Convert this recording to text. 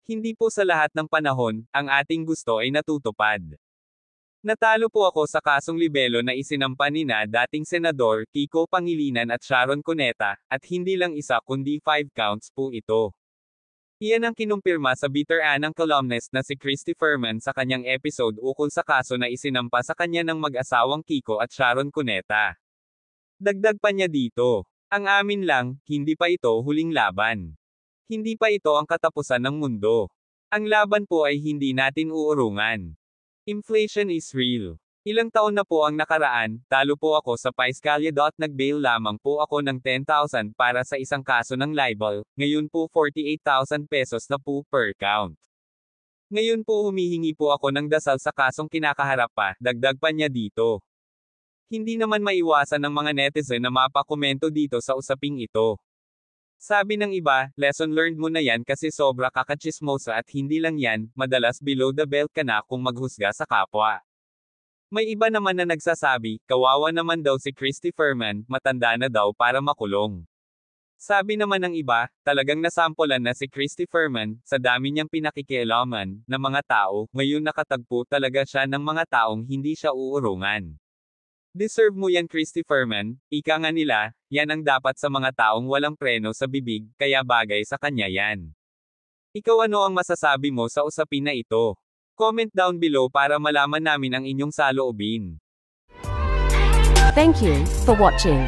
Hindi po sa lahat ng panahon, ang ating gusto ay natutupad. Natalo po ako sa kasong libelo na isinampa nina dating Senador Kiko Pangilinan at Sharon Cuneta, at hindi lang isa kundi 5 counts po ito. Iyan ang kinumpirma sa Bitter Anang columnist na si Christy Ferman sa kanyang episode ukol sa kaso na isinampa sa kanya ng mag-asawang Kiko at Sharon Cuneta. Dagdag pa niya dito, ang amin lang, hindi pa ito huling laban. Hindi pa ito ang katapusan ng mundo. Ang laban po ay hindi natin uurungan. Inflation is real. Ilang taon na po ang nakaraan, talo po ako sa Piscalya. Nag-bail lamang po ako ng 10,000 para sa isang kaso ng libel, ngayon po 48,000 pesos na po per count. Ngayon po humihingi po ako ng dasal sa kasong kinakaharap pa, dagdag pa niya dito. Hindi naman maiwasan ng mga netizen na mapakomento dito sa usaping ito. Sabi ng iba, lesson learned mo na yan kasi sobra kakachismosa at hindi lang yan, madalas below the belt ka na kung maghusga sa kapwa. May iba naman na nagsasabi, kawawa naman daw si Christy Ferman, matanda na daw para makulong. Sabi naman ng iba, talagang nasampulan na si Christy Ferman, sa dami niyang pinakikialaman, ng mga tao, ngayon nakatagpo talaga siya ng mga taong hindi siya uurungan. Deserve mo yan Christy Ferman, ika nga nila, yan ang dapat sa mga taong walang preno sa bibig, kaya bagay sa kanya yan. Ikaw ano ang masasabi mo sa usapin na ito? Comment down below para malaman namin ang inyong saloobin. Thank you for watching.